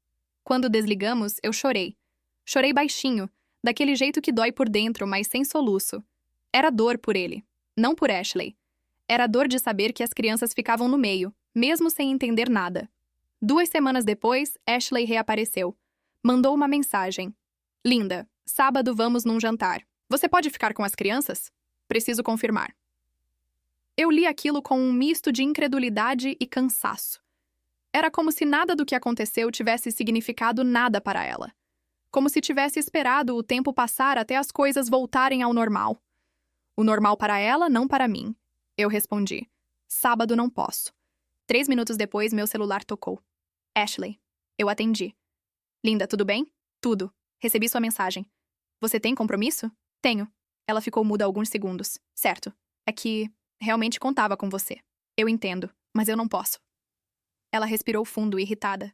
Quando desligamos, eu chorei. Chorei baixinho, daquele jeito que dói por dentro, mas sem soluço. Era dor por ele, não por Ashley. Era dor de saber que as crianças ficavam no meio, mesmo sem entender nada. 2 semanas depois, Ashley reapareceu. Mandou uma mensagem. "Linda, sábado vamos num jantar. Você pode ficar com as crianças? Preciso confirmar." Eu li aquilo com um misto de incredulidade e cansaço. Era como se nada do que aconteceu tivesse significado nada para ela. Como se tivesse esperado o tempo passar até as coisas voltarem ao normal. O normal para ela, não para mim. Eu respondi. Sábado não posso. 3 minutos depois, meu celular tocou. Ashley. Eu atendi. Linda, tudo bem? Tudo. Recebi sua mensagem. Você tem compromisso? Tenho. Ela ficou muda alguns segundos. Certo. É que realmente contava com você. Eu entendo, mas eu não posso. Ela respirou fundo, irritada.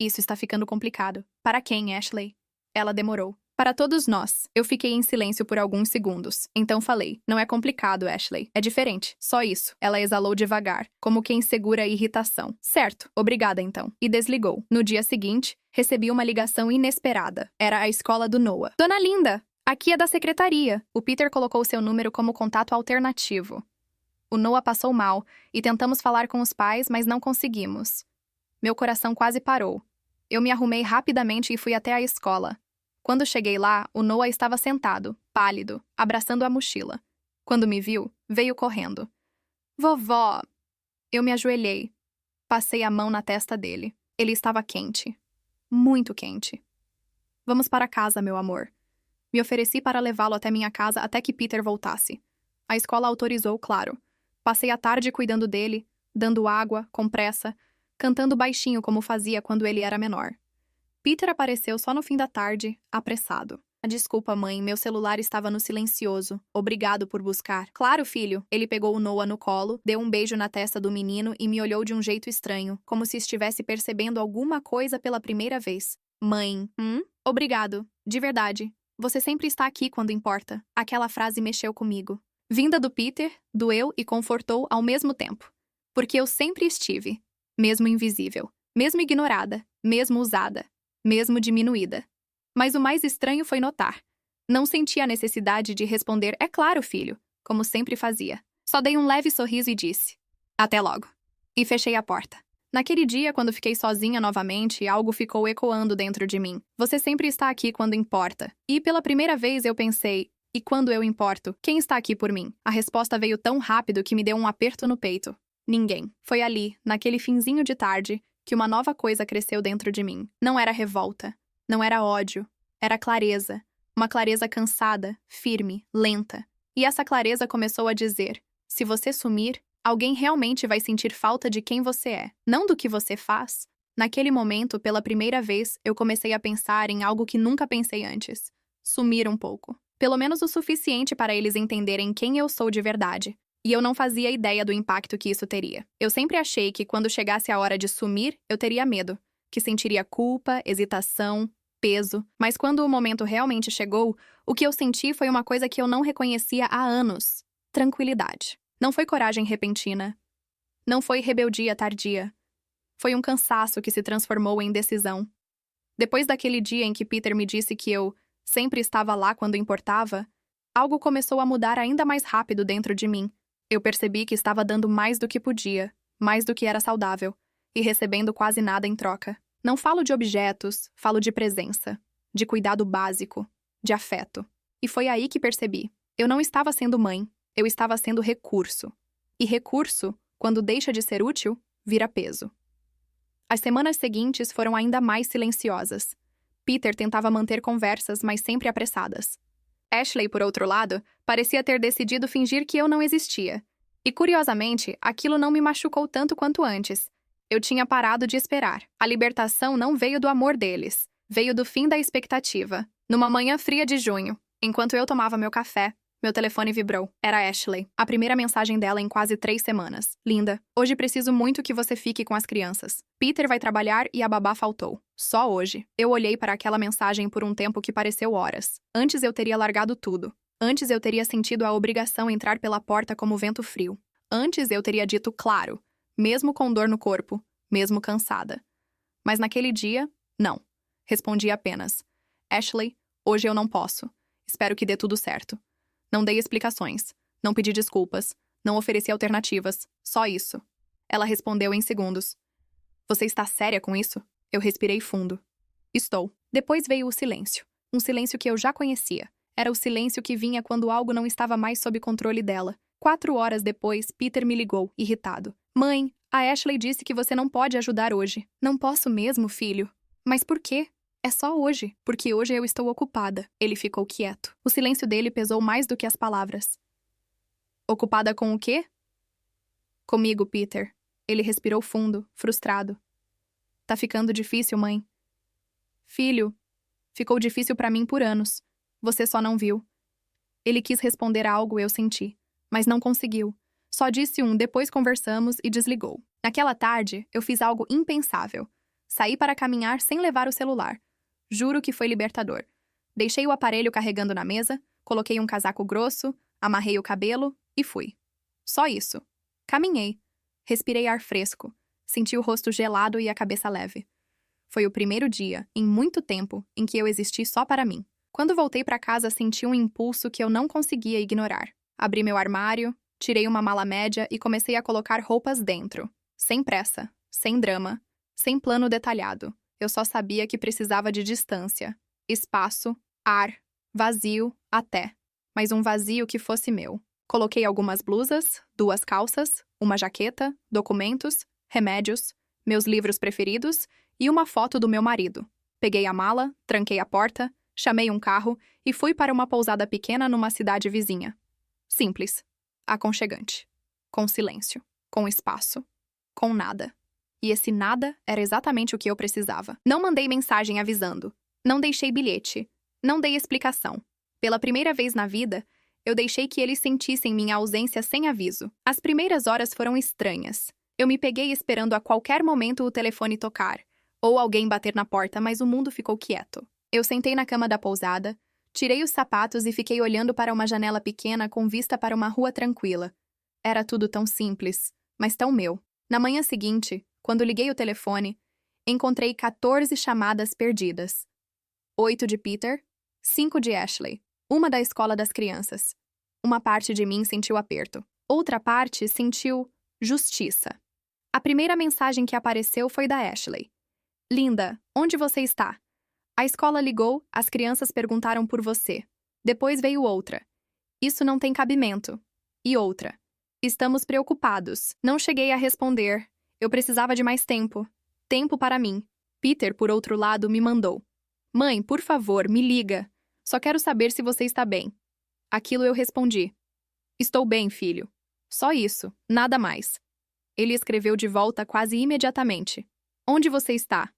Isso está ficando complicado. Para quem, Ashley? Ela demorou. Para todos nós. Eu fiquei em silêncio por alguns segundos. Então falei. Não é complicado, Ashley. É diferente. Só isso. Ela exalou devagar, como quem segura a irritação. Certo. Obrigada, então. E desligou. No dia seguinte, recebi uma ligação inesperada. Era a escola do Noah. Dona Linda! Aqui é da secretaria. O Peter colocou seu número como contato alternativo. O Noah passou mal e tentamos falar com os pais, mas não conseguimos. Meu coração quase parou. Eu me arrumei rapidamente e fui até a escola. Quando cheguei lá, o Noah estava sentado, pálido, abraçando a mochila. Quando me viu, veio correndo. Vovó! Eu me ajoelhei. Passei a mão na testa dele. Ele estava quente. Muito quente. Vamos para casa, meu amor. Me ofereci para levá-lo até minha casa até que Peter voltasse. A escola autorizou, claro. Passei a tarde cuidando dele, dando água, com pressa, cantando baixinho como fazia quando ele era menor. Peter apareceu só no fim da tarde, apressado. Desculpa, mãe, meu celular estava no silencioso. Obrigado por buscar. Claro, filho. Ele pegou o Noah no colo, deu um beijo na testa do menino e me olhou de um jeito estranho, como se estivesse percebendo alguma coisa pela primeira vez. Mãe, Obrigado. De verdade. Você sempre está aqui quando importa. Aquela frase mexeu comigo. Vinda do Peter, doeu e confortou ao mesmo tempo. Porque eu sempre estive. Mesmo invisível. Mesmo ignorada. Mesmo usada. Mesmo diminuída. Mas o mais estranho foi notar. Não senti a necessidade de responder "é claro, filho", como sempre fazia. Só dei um leve sorriso e disse "até logo". E fechei a porta. Naquele dia, quando fiquei sozinha novamente, algo ficou ecoando dentro de mim. Você sempre está aqui quando importa. E pela primeira vez eu pensei, e quando eu importo, quem está aqui por mim? A resposta veio tão rápido que me deu um aperto no peito. Ninguém. Foi ali, naquele finzinho de tarde, que uma nova coisa cresceu dentro de mim. Não era revolta, não era ódio, era clareza. Uma clareza cansada, firme, lenta. E essa clareza começou a dizer: se você sumir, alguém realmente vai sentir falta de quem você é, não do que você faz. Naquele momento, pela primeira vez, eu comecei a pensar em algo que nunca pensei antes. Sumir um pouco. Pelo menos o suficiente para eles entenderem quem eu sou de verdade. E eu não fazia ideia do impacto que isso teria. Eu sempre achei que quando chegasse a hora de sumir, eu teria medo, que sentiria culpa, hesitação, peso. Mas quando o momento realmente chegou, o que eu senti foi uma coisa que eu não reconhecia há anos: tranquilidade. Não foi coragem repentina. Não foi rebeldia tardia. Foi um cansaço que se transformou em decisão. Depois daquele dia em que Peter me disse que eu sempre estava lá quando importava, algo começou a mudar ainda mais rápido dentro de mim. Eu percebi que estava dando mais do que podia, mais do que era saudável, e recebendo quase nada em troca. Não falo de objetos, falo de presença, de cuidado básico, de afeto. E foi aí que percebi. Eu não estava sendo mãe, eu estava sendo recurso. E recurso, quando deixa de ser útil, vira peso. As semanas seguintes foram ainda mais silenciosas. Peter tentava manter conversas, mas sempre apressadas. Ashley, por outro lado, parecia ter decidido fingir que eu não existia. E, curiosamente, aquilo não me machucou tanto quanto antes. Eu tinha parado de esperar. A libertação não veio do amor deles. Veio do fim da expectativa. Numa manhã fria de junho, enquanto eu tomava meu café, meu telefone vibrou. Era Ashley. A primeira mensagem dela em quase 3 semanas. Linda, hoje preciso muito que você fique com as crianças. Peter vai trabalhar e a babá faltou. Só hoje. Eu olhei para aquela mensagem por um tempo que pareceu horas. Antes eu teria largado tudo. Antes eu teria sentido a obrigação entrar pela porta como vento frio. Antes eu teria dito claro, mesmo com dor no corpo, mesmo cansada. Mas naquele dia, não. Respondi apenas: Ashley, hoje eu não posso. Espero que dê tudo certo. Não dei explicações. Não pedi desculpas. Não ofereci alternativas. Só isso. Ela respondeu em segundos. Você está séria com isso? Eu respirei fundo. Estou. Depois veio o silêncio. Um silêncio que eu já conhecia. Era o silêncio que vinha quando algo não estava mais sob controle dela. 4 horas depois, Peter me ligou, irritado. Mãe, a Ashley disse que você não pode ajudar hoje. Não posso mesmo, filho. Mas por quê? É só hoje, porque hoje eu estou ocupada. Ele ficou quieto. O silêncio dele pesou mais do que as palavras. Ocupada com o quê? Comigo, Peter. Ele respirou fundo, frustrado. Tá ficando difícil, mãe. Filho, ficou difícil pra mim por anos. Você só não viu. Ele quis responder algo, eu senti, mas não conseguiu. Só disse depois conversamos e desligou. Naquela tarde, eu fiz algo impensável. Saí para caminhar sem levar o celular. Juro que foi libertador. Deixei o aparelho carregando na mesa, coloquei um casaco grosso, amarrei o cabelo e fui. Só isso. Caminhei. Respirei ar fresco. Senti o rosto gelado e a cabeça leve. Foi o primeiro dia, em muito tempo, em que eu existi só para mim. Quando voltei para casa, senti um impulso que eu não conseguia ignorar. Abri meu armário, tirei uma mala média e comecei a colocar roupas dentro. Sem pressa, sem drama, sem plano detalhado. Eu só sabia que precisava de distância, espaço, ar, vazio, até. Mas um vazio que fosse meu. Coloquei algumas blusas, 2 calças, uma jaqueta, documentos, remédios, meus livros preferidos e uma foto do meu marido. Peguei a mala, tranquei a porta, chamei um carro e fui para uma pousada pequena numa cidade vizinha. Simples, aconchegante, com silêncio, com espaço, com nada. E esse nada era exatamente o que eu precisava. Não mandei mensagem avisando, não deixei bilhete, não dei explicação. Pela primeira vez na vida, eu deixei que eles sentissem minha ausência sem aviso. As primeiras horas foram estranhas. Eu me peguei esperando a qualquer momento o telefone tocar, ou alguém bater na porta, mas o mundo ficou quieto. Eu sentei na cama da pousada, tirei os sapatos e fiquei olhando para uma janela pequena com vista para uma rua tranquila. Era tudo tão simples, mas tão meu. Na manhã seguinte, quando liguei o telefone, encontrei 14 chamadas perdidas. 8 de Peter, 5 de Ashley, uma da escola das crianças. Uma parte de mim sentiu aperto. Outra parte sentiu justiça. A primeira mensagem que apareceu foi da Ashley. Linda, onde você está? A escola ligou, as crianças perguntaram por você. Depois veio outra. Isso não tem cabimento. E outra. Estamos preocupados. Não cheguei a responder. Eu precisava de mais tempo. Tempo para mim. Peter, por outro lado, me mandou. Mãe, por favor, me liga. Só quero saber se você está bem. Aquilo eu respondi. Estou bem, filho. Só isso, nada mais. Ele escreveu de volta quase imediatamente. Onde você está?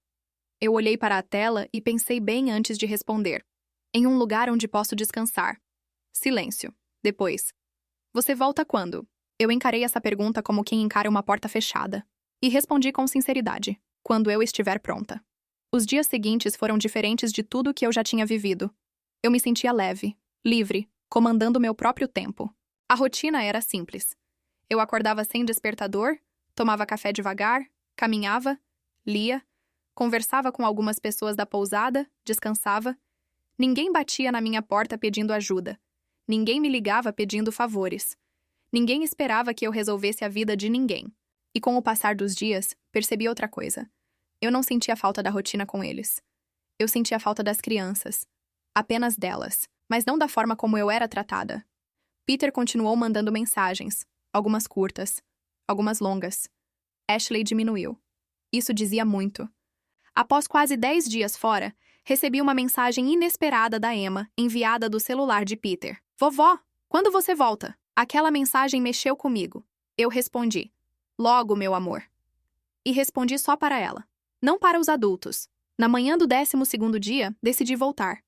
Eu olhei para a tela e pensei bem antes de responder. Em um lugar onde posso descansar. Silêncio. Depois. Você volta quando? Eu encarei essa pergunta como quem encara uma porta fechada. E respondi com sinceridade. Quando eu estiver pronta. Os dias seguintes foram diferentes de tudo que eu já tinha vivido. Eu me sentia leve, livre, comandando meu próprio tempo. A rotina era simples. Eu acordava sem despertador, tomava café devagar, caminhava, lia, conversava com algumas pessoas da pousada, descansava. Ninguém batia na minha porta pedindo ajuda. Ninguém me ligava pedindo favores. Ninguém esperava que eu resolvesse a vida de ninguém. E com o passar dos dias, percebi outra coisa. Eu não sentia falta da rotina com eles. Eu sentia falta das crianças. Apenas delas, mas não da forma como eu era tratada. Peter continuou mandando mensagens, algumas curtas, algumas longas. Ashley diminuiu. Isso dizia muito. Após quase 10 dias fora, recebi uma mensagem inesperada da Emma, enviada do celular de Peter. Vovó, quando você volta? Aquela mensagem mexeu comigo. Eu respondi. Logo, meu amor. E respondi só para ela. Não para os adultos. Na manhã do 12º dia, decidi voltar.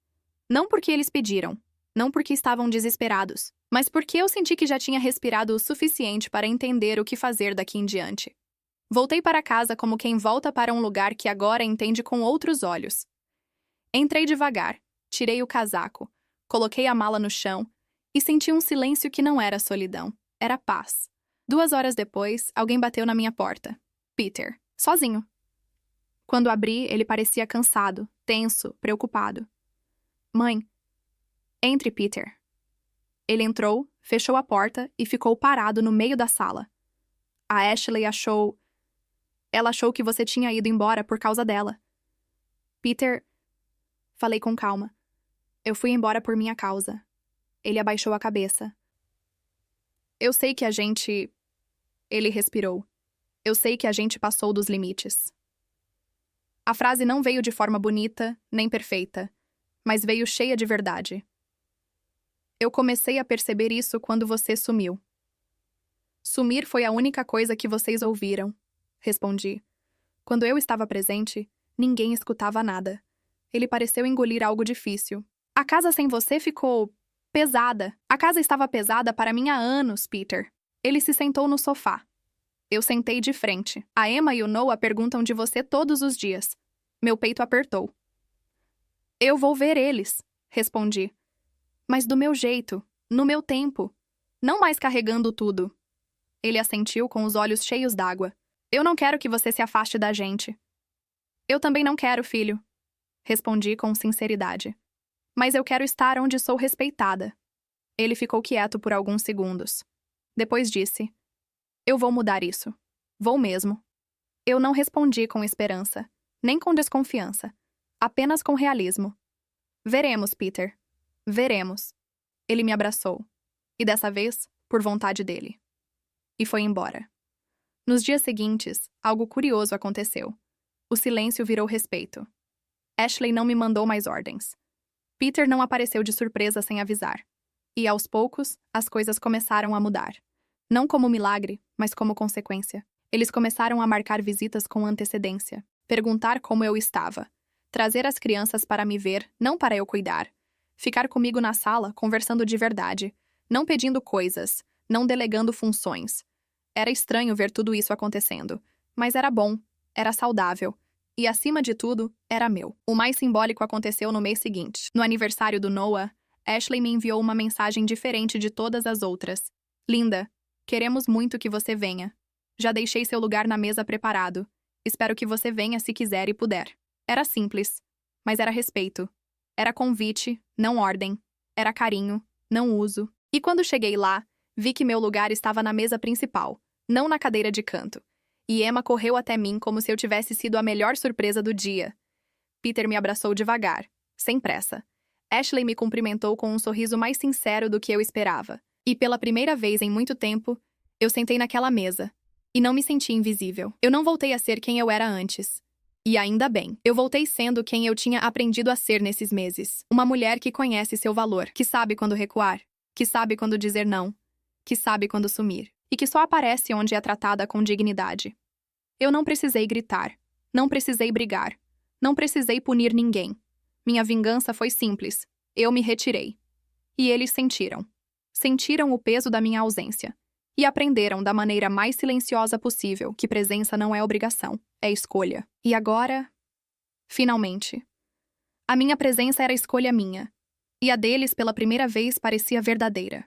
Não porque eles pediram, não porque estavam desesperados, mas porque eu senti que já tinha respirado o suficiente para entender o que fazer daqui em diante. Voltei para casa como quem volta para um lugar que agora entende com outros olhos. Entrei devagar, tirei o casaco, coloquei a mala no chão e senti um silêncio que não era solidão, era paz. 2 horas depois, alguém bateu na minha porta. Peter, sozinho. Quando abri, ele parecia cansado, tenso, preocupado. Mãe, entre, Peter. Ele entrou, fechou a porta e ficou parado no meio da sala. A Ashley achou... Ela achou que você tinha ido embora por causa dela. Peter... Falei com calma. Eu fui embora por minha causa. Ele abaixou a cabeça. Eu sei que a gente... Ele respirou. Eu sei que a gente passou dos limites. A frase não veio de forma bonita, nem perfeita, mas veio cheia de verdade. Eu comecei a perceber isso quando você sumiu. Sumir foi a única coisa que vocês ouviram, respondi. Quando eu estava presente, ninguém escutava nada. Ele pareceu engolir algo difícil. A casa sem você ficou... pesada. A casa estava pesada para mim há anos, Peter. Ele se sentou no sofá. Eu sentei de frente. A Emma e o Noah perguntam de você todos os dias. Meu peito apertou. Eu vou ver eles, respondi. Mas do meu jeito, no meu tempo. Não mais carregando tudo. Ele assentiu com os olhos cheios d'água. Eu não quero que você se afaste da gente. Eu também não quero, filho. Respondi com sinceridade. Mas eu quero estar onde sou respeitada. Ele ficou quieto por alguns segundos. Depois disse: Eu vou mudar isso. Vou mesmo. Eu não respondi com esperança, nem com desconfiança. Apenas com realismo. Veremos, Peter. Veremos. Ele me abraçou. E dessa vez, por vontade dele. E foi embora. Nos dias seguintes, algo curioso aconteceu. O silêncio virou respeito. Ashley não me mandou mais ordens. Peter não apareceu de surpresa sem avisar. E, aos poucos, as coisas começaram a mudar. Não como milagre, mas como consequência. Eles começaram a marcar visitas com antecedência, perguntar como eu estava, trazer as crianças para me ver, não para eu cuidar, ficar comigo na sala, conversando de verdade, não pedindo coisas, não delegando funções. Era estranho ver tudo isso acontecendo, mas era bom, era saudável. E, acima de tudo, era meu. O mais simbólico aconteceu no mês seguinte. No aniversário do Noah, Ashley me enviou uma mensagem diferente de todas as outras. Linda, queremos muito que você venha. Já deixei seu lugar na mesa preparado. Espero que você venha se quiser e puder. Era simples, mas era respeito. Era convite, não ordem. Era carinho, não uso. E quando cheguei lá, vi que meu lugar estava na mesa principal, não na cadeira de canto. E Emma correu até mim como se eu tivesse sido a melhor surpresa do dia. Peter me abraçou devagar, sem pressa. Ashley me cumprimentou com um sorriso mais sincero do que eu esperava. E pela primeira vez em muito tempo, eu sentei naquela mesa. E não me senti invisível. Eu não voltei a ser quem eu era antes. E ainda bem, eu voltei sendo quem eu tinha aprendido a ser nesses meses. Uma mulher que conhece seu valor, que sabe quando recuar, que sabe quando dizer não, que sabe quando sumir, e que só aparece onde é tratada com dignidade. Eu não precisei gritar, não precisei brigar, não precisei punir ninguém. Minha vingança foi simples. Eu me retirei. E eles sentiram. Sentiram o peso da minha ausência. E aprenderam da maneira mais silenciosa possível que presença não é obrigação, é escolha. E agora... finalmente. A minha presença era escolha minha. E a deles, pela primeira vez, parecia verdadeira.